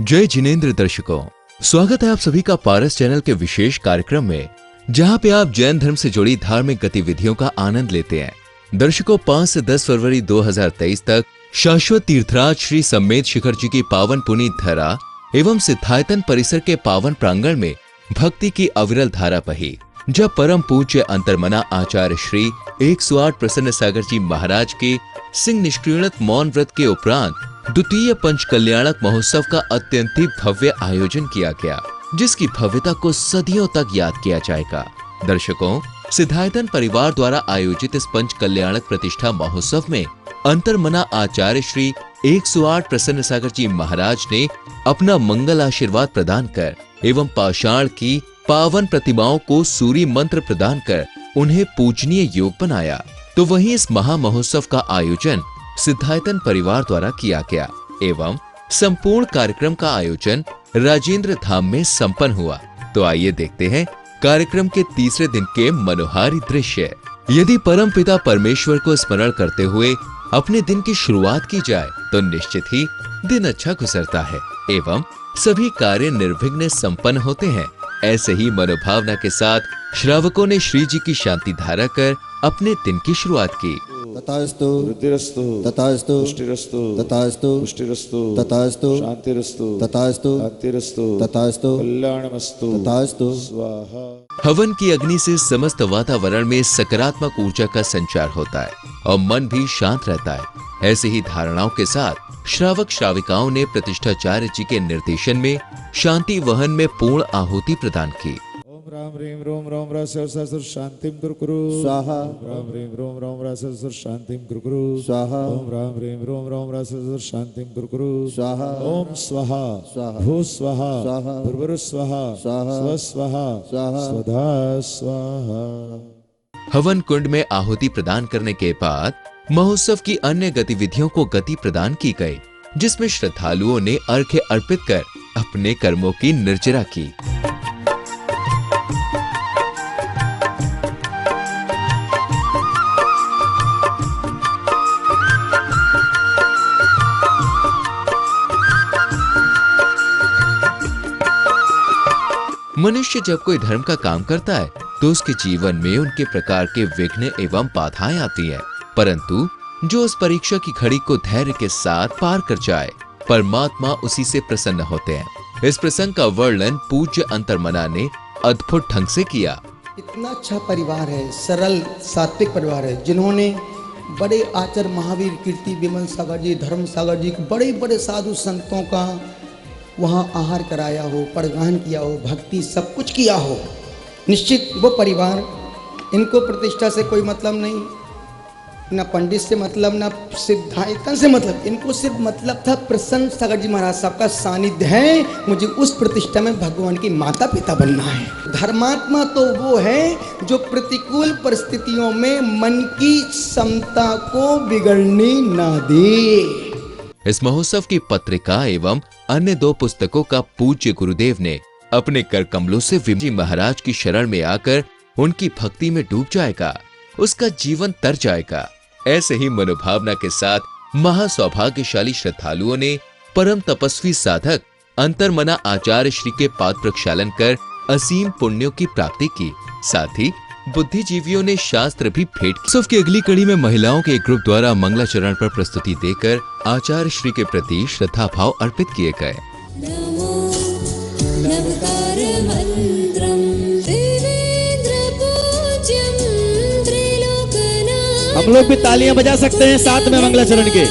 जय जिनेंद्र दर्शकों, स्वागत है आप सभी का पारस चैनल के विशेष कार्यक्रम में, जहां पे आप जैन धर्म से जुड़ी धार्मिक गतिविधियों का आनंद लेते हैं। दर्शकों, 5 से 10 फरवरी 2023 तक शाश्वत तीर्थराज श्री सम्मेद शिखर जी की पावन पुनीत धरा एवं सिद्धायतन परिसर के पावन प्रांगण में भक्ति की अविरल धारा बही, जब परम पूज्य अंतर्मना आचार्य श्री 108 प्रसन्न सागर जी महाराज के सिंह निष्क्रियणत मौन व्रत के उपरांत द्वितीय पंच कल्याणक महोत्सव का अत्यंत भव्य आयोजन किया गया, जिसकी भव्यता को सदियों तक याद किया जाएगा। दर्शकों, सिद्धायतन परिवार द्वारा आयोजित इस पंच कल्याणक प्रतिष्ठा महोत्सव में अंतर्मना आचार्य श्री 108 प्रसन्न सागर जी महाराज ने अपना मंगल आशीर्वाद प्रदान कर एवं पाषाण की पावन प्रतिमाओं को सूर्य मंत्र प्रदान कर उन्हें पूजनीय योग बनाया। तो वहीं इस महा महोत्सव का आयोजन सिद्धायतन परिवार द्वारा किया गया एवं संपूर्ण कार्यक्रम का आयोजन राजेंद्र धाम में संपन्न हुआ। तो आइए देखते हैं कार्यक्रम के तीसरे दिन के मनोहारी दृश्य। यदि परम पिता परमेश्वर को स्मरण करते हुए अपने दिन की शुरुआत की जाए तो निश्चित ही दिन अच्छा गुजरता है एवं सभी कार्य निर्विघ्न संपन्न होते हैं। ऐसे ही मनोभावना के साथ श्रावकों ने श्री जी की शांति धारा कर अपने दिन की शुरुआत की। तथास्तु वृद्धिरस्तु तथास्तु पुष्टिरस्तु तथास्तु पुष्टिरस्तु तथास्तु शांतिरस्तु तथास्तु शांतिरस्तु तथास्तु कल्याणमस्तु तथास्तु स्वाहा। हवन की अग्नि से समस्त वातावरण में सकारात्मक ऊर्जा का संचार होता है और मन भी शांत रहता है। ऐसे ही धारणाओं के साथ श्रावक श्राविकाओं ने प्रतिष्ठाचार्य जी के निर्देशन में शांति वहन में पूर्ण आहुति प्रदान की। ओम राम ह्रीं रोम रोम रासर शांतिम कुरु स्वाहा। राम ह्रीं रोम रोम रासर शांतिम कुरु स्वाहा। ओम राम ह्रीं रोम रोम रासर शांतिम कुरु स्वाहा। ओम स्वाहा स्वाहा। भू स्वाहा स्वाहा। भूर्भुवः स्वाहा स्वाहा। स्व स्वाहा स्वाहा। स्वधा स्वाहा। हवन कुंड में आहुति प्रदान करने के बाद महोत्सव की अन्य गतिविधियों को गति प्रदान की गई, जिसमें श्रद्धालुओं ने अर्घ्य अर्पित कर अपने कर्मों की निर्जरा की। मनुष्य जब कोई धर्म का काम करता है तो उसके जीवन में उनके प्रकार के विघ्न एवं बाधाएं आती है, परंतु जो उस परीक्षा की घड़ी को धैर्य के साथ पार कर जाए, परमात्मा उसी से प्रसन्न होते हैं। इस प्रसंग का वर्णन पूज्य अंतर्मना ने अद्भुत ढंग से किया। इतना अच्छा परिवार है, सरल सात्विक परिवार है, जिन्होंने बड़े आचार्य महावीर कीर्ति विमल सागर जी, धर्म सागर जी, बड़े बड़े साधु संतों का वहाँ आहार कराया हो, परगान किया हो, भक्ति सब कुछ किया हो। निश्चित वो परिवार, इनको प्रतिष्ठा से कोई मतलब नहीं, ना पंडित से मतलब, ना सिद्धायतन से मतलब, इनको सिर्फ मतलब था प्रसन्न सागर जी महाराज साहब का सानिध्य है, मुझे उस प्रतिष्ठा में भगवान की माता पिता बनना है। धर्मात्मा तो वो है जो प्रतिकूल परिस्थितियों में मन की समता को बिगड़ने ना दे। इस महोत्सव की पत्रिका एवं अन्य 2 पुस्तकों का पूज्य गुरुदेव ने अपने कर कमलों से विमल महाराज की शरण में आकर उनकी भक्ति में डूब जाएगा, उसका जीवन तर जाएगा। ऐसे ही मनोभावना के साथ महासौभाग्यशाली श्रद्धालुओं ने परम तपस्वी साधक अंतर्मना आचार्य श्री के पाद प्रक्षालन कर असीम पुण्यों की प्राप्ति की। साथ ही बुद्धिजीवियों ने शास्त्र भी भेंट की। उत्सव की अगली कड़ी में महिलाओं के एक ग्रुप द्वारा मंगलाचरण पर प्रस्तुति देकर आचार्य श्री के प्रति श्रद्धा भाव अर्पित किए गए। हम लोग भी तालियां बजा सकते हैं साथ में मंगलाचरण के।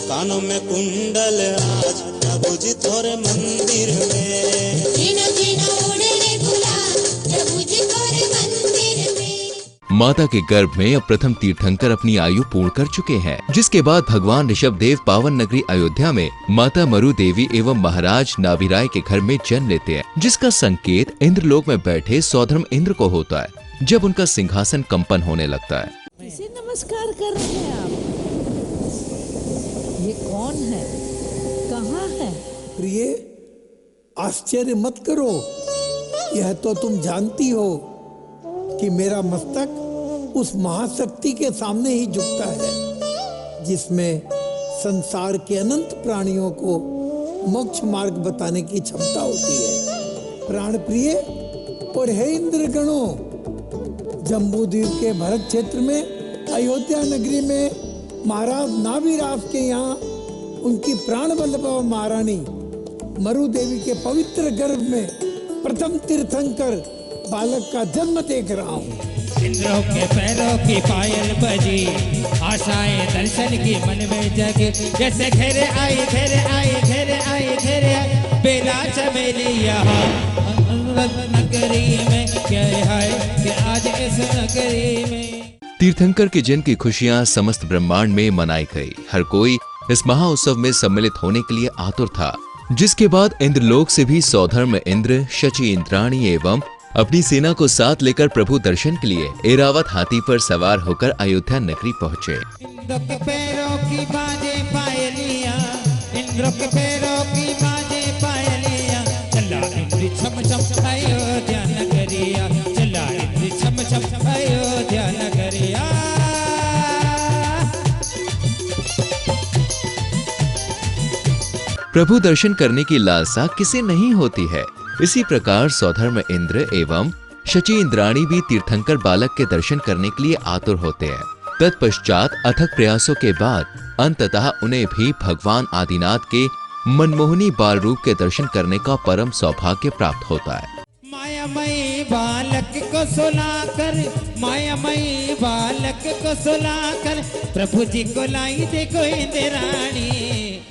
कानों में कुंडल आज प्रभु जी थोरे मन माता के गर्भ में अब प्रथम तीर्थंकर अपनी आयु पूर्ण कर चुके हैं, जिसके बाद भगवान ऋषभदेव पावन नगरी अयोध्या में माता मरु देवी एवं महाराज नाभिराय के घर में जन्म लेते हैं, जिसका संकेत इंद्रलोक में बैठे सौधर्म इंद्र को होता है जब उनका सिंहासन कंपन होने लगता है। किसे नमस्कार कर रहे हैं आप? ये कौन है? कहाँ है? प्रिय, आश्चर्य मत करो, यह तो तुम जानती हो कि मेरा मस्तक उस महाशक्ति के सामने ही झुकता है जिसमें संसार के अनंत प्राणियों को मोक्ष मार्ग बताने की क्षमता होती है। प्राण प्रिय और हे इंद्रगणों, जम्बूद्वीप के भरत क्षेत्र में अयोध्या नगरी में महाराज नाभिराज के यहाँ उनकी प्राण वल्लभा महारानी मरु देवी के पवित्र गर्भ में प्रथम तीर्थंकर बालक का जन्म देख रहा हूँ। इंद्रों के पैरों की पायल बजी, आशाएं दर्शन की मन में जगी, जैसे घेरे आई घेरे आई घेरे आई घेरे आई, बेला चमेली यहाँ नगरी में, क्या है कि आज इस नगरी में। तीर्थंकर के जन्म की खुशियां समस्त ब्रह्मांड में मनाई गई। हर कोई इस महाउत्सव में सम्मिलित होने के लिए आतुर था, जिसके बाद इंद्रलोक से भी सौधर्म इंद्र, शची इंद्राणी एवं अपनी सेना को साथ लेकर प्रभु दर्शन के लिए ऐरावत हाथी पर सवार होकर अयोध्या नगरी पहुँचे। इंद्रों के पैरों की बाजे पायलियां, इंद्रों के पैरों की बाजे पायलियां, चला इंद्र छम छम अयोध्या नगरिया, चला इंद्र छम छम अयोध्या नगरिया। प्रभु दर्शन करने की लालसा किसे नहीं होती है। इसी प्रकार सौधर्म इंद्र एवं शची इंद्राणी भी तीर्थंकर बालक के दर्शन करने के लिए आतुर होते हैं। तत्पश्चात अथक प्रयासों के बाद अंततः उन्हें भी भगवान आदिनाथ के मनमोहनी बाल रूप के दर्शन करने का परम सौभाग्य प्राप्त होता है। मायामयी बालक को सुलाकर, मायामयी बालक को सुलाकर, प्रभु जी को लाई देखो इंद्राणी,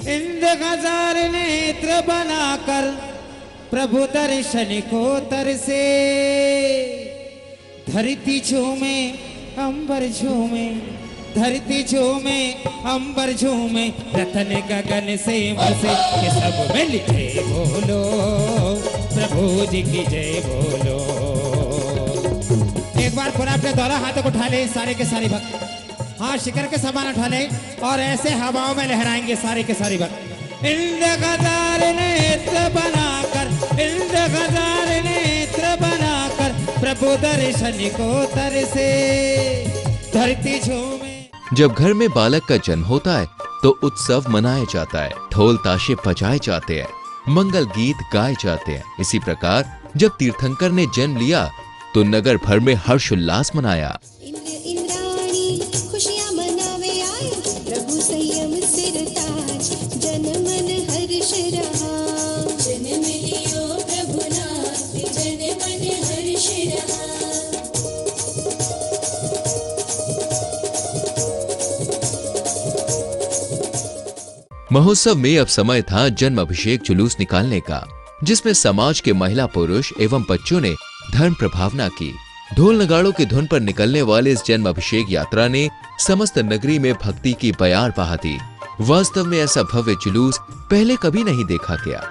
इंद्र हजार नेत्र बनाकर प्रभु दर्शन को तरसे, धरती झूमे अंबर झूमे, धरती झूमे अंबर झूमे, रतन गगन से बरसे, कि सब मिल जय बोलो, प्रभु जी की जय बोलो। एक बार पूरा अपने दोनों हाथों को उठा ले सारे के सारे भक्त, हाँ शिखर के समान उठा ले और ऐसे हवाओं में लहराएंगे सारे के सारे भक्त। इंद्र हजार नेत्र बनाकर, इंद्र हजार नेत्र बनाकर, प्रभु दर्शन को तरसे, धरती झूमे। जब घर में बालक का जन्म होता है तो उत्सव मनाया जाता है, ढोल ताशे बजाए जाते हैं, मंगल गीत गाए जाते हैं। इसी प्रकार जब तीर्थंकर ने जन्म लिया तो नगर भर में हर्षोल्लास मनाया। इंद्राणी खुशियां मनावे आए, प्रभु संयम सिर ताज, जन मन हर्ष रहा, जन्म लियो प्रभु नाथ, जन मन हर्ष रहा। महोत्सव में अब समय था जन्म अभिषेक जुलूस निकालने का, जिसमें समाज के महिला पुरुष एवं बच्चों ने धर्म प्रभावना की। ढोल नगाड़ों की धुन पर निकलने वाले इस जन्म अभिषेक यात्रा ने समस्त नगरी में भक्ति की बयार बहा दी। वास्तव में ऐसा भव्य जुलूस पहले कभी नहीं देखा गया।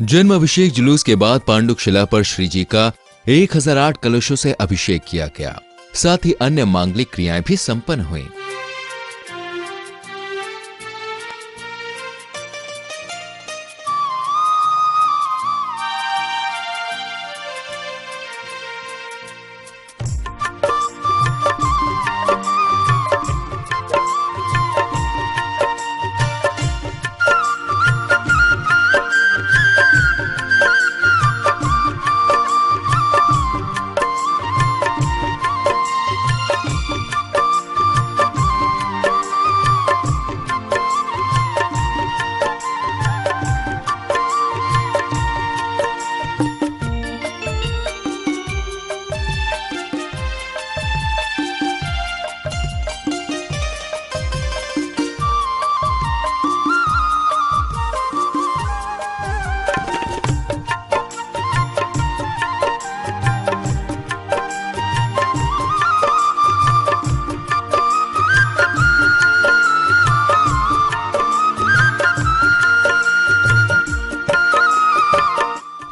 जन्म अभिषेक जुलूस के बाद पांडुक शिला पर श्री जी का 1008 कलशों से अभिषेक किया गया। साथ ही अन्य मांगलिक क्रियाएं भी संपन्न हुई।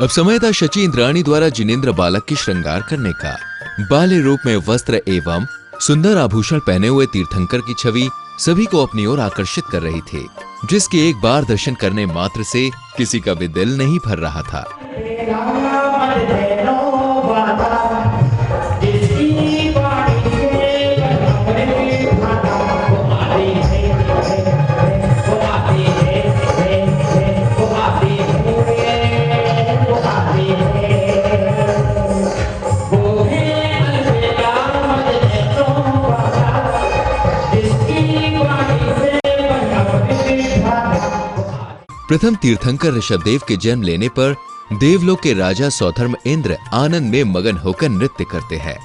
अब समय था शची इंद्राणी द्वारा जिनेंद्र बालक की श्रृंगार करने का। बाल्य रूप में वस्त्र एवं सुंदर आभूषण पहने हुए तीर्थंकर की छवि सभी को अपनी ओर आकर्षित कर रही थी, जिसके एक बार दर्शन करने मात्र से किसी का भी दिल नहीं भर रहा था। प्रथम तीर्थंकर ऋषभदेव के जन्म लेने पर देवलोक के राजा सौधर्म इंद्र आनंद में मगन होकर नृत्य करते हैं।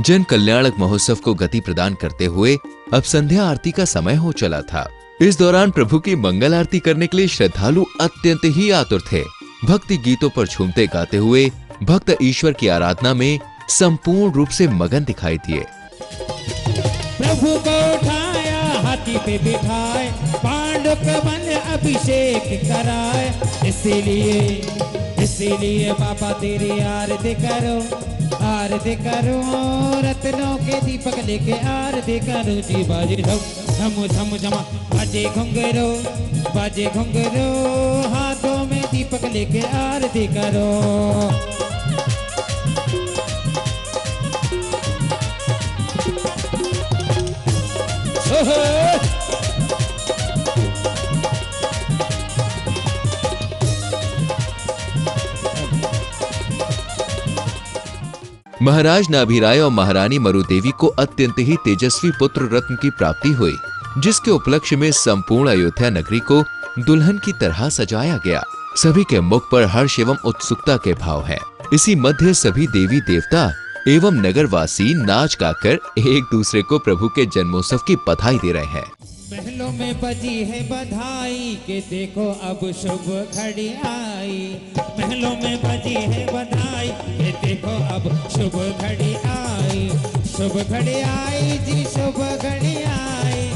जन कल्याणक महोत्सव को गति प्रदान करते हुए अब संध्या आरती का समय हो चला था। इस दौरान प्रभु की मंगल आरती करने के लिए श्रद्धालु अत्यंत ही आतुर थे। भक्ति गीतों पर झूमते गाते हुए भक्त ईश्वर की आराधना में संपूर्ण रूप से मगन दिखाई दिए। प्रभु को उठाया हाथी पे बिठाए, पांडुक बन अभिषेक कराए, इसीलिए बाबा तेरी आरती करो, रत्नों के दीपक लेके आरती करो जी। बाजे झम झमा बाजे घुंघरू, हाथों में दीपक लेके आरती करो। महाराज नाभिराय और महारानी मरुदेवी को अत्यंत ही तेजस्वी पुत्र रत्न की प्राप्ति हुई, जिसके उपलक्ष्य में संपूर्ण अयोध्या नगरी को दुल्हन की तरह सजाया गया। सभी के मुख पर हर्ष एवं उत्सुकता के भाव हैं। इसी मध्य सभी देवी देवता एवं नगरवासी नाच गाकर एक दूसरे को प्रभु के जन्मोत्सव की बधाई दे रहे हैं। महलों में बजी है बधाई के देखो अब शुभ घड़ी आई। महलों में बजी है बधाई के देखो अब शुभ घड़ी आई। शुभ घड़ी आई जी, शुभ घड़ी आई।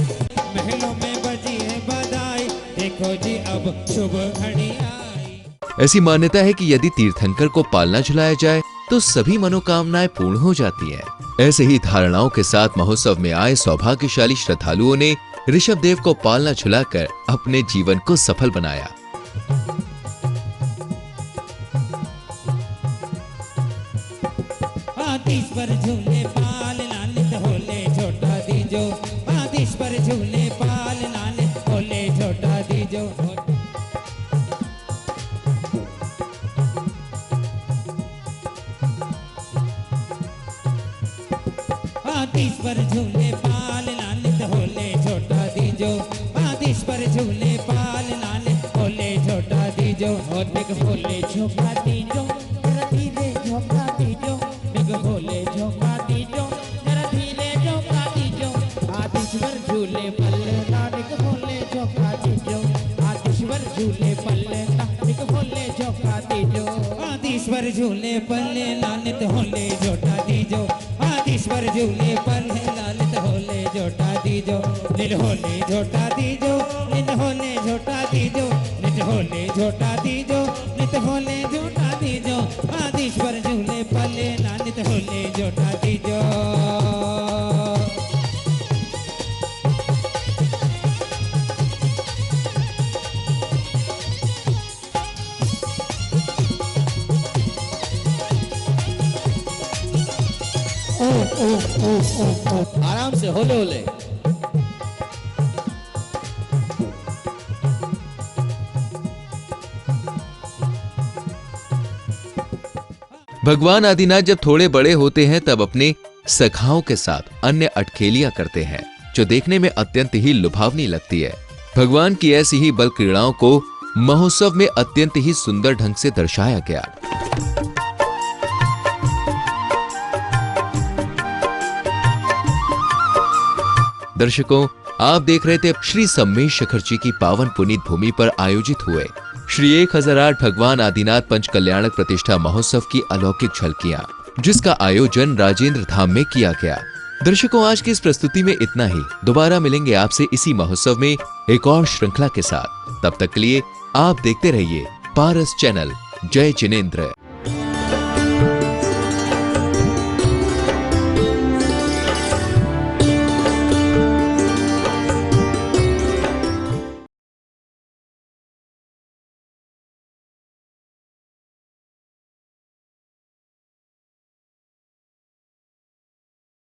महलों में बजी है बधाई देखो जी अब शुभ घड़ी आई। ऐसी मान्यता है कि यदि तीर्थंकर को पालना झुलाया जाए तो सभी मनोकामनाएं पूर्ण हो जाती हैं। ऐसे ही धारणाओं के साथ महोत्सव में आए सौभाग्यशाली श्रद्धालुओं ने ऋषभदेव को पालना झुलाकर अपने जीवन को सफल बनाया। आतिश पर झूले पाल लालित होले छोटा दीजो। आतिश पर झूले पाल लालित होले छोटा दीजो। आतिश पर झूले पाल लालित होले छोटा दीजो। आतिश पर झूले पाल लालित होले छोटा दीजो। और निक भोले झोंका दीजो, जरा धीरे झोंका दीजो। निक भोले झोंका दीजो, जरा धीरे झोंका दीजो। आतिश पर झूले पल्ले निक भोले झोंका दीजो। आतिश पर झूले पल्ले निक भोले झोंका झोटा दीजो। आदिश्वर झूले पल्ले लालित होले झोटा दीजो। आदिश्वर झूले पल्ले लालित होले झोटा दीजो। नील होले झोटा दीजो, नित होले झोटा दीजो, नित होले झोटा दीजो, नित होले झोटा दीजो। आदिश्वर झूले पल्ले लालित होले झोटा दीजो। आराम से होले होले। भगवान आदिनाथ जब थोड़े बड़े होते हैं तब अपने सखाओं के साथ अन्य अटखेलियां करते हैं जो देखने में अत्यंत ही लुभावनी लगती है। भगवान की ऐसी ही बल क्रीड़ाओं को महोत्सव में अत्यंत ही सुंदर ढंग से दर्शाया गया। दर्शकों, आप देख रहे थे श्री सम्मेश शिखर जी की पावन पुनीत भूमि पर आयोजित हुए श्री 1008 भगवान आदिनाथ पंच कल्याणक प्रतिष्ठा महोत्सव की अलौकिक झलकियां, जिसका आयोजन राजेंद्र धाम में किया गया। दर्शकों, आज की इस प्रस्तुति में इतना ही। दोबारा मिलेंगे आपसे इसी महोत्सव में एक और श्रृंखला के साथ। तब तक के लिए आप देखते रहिए पारस चैनल। जय जिनेंद्र।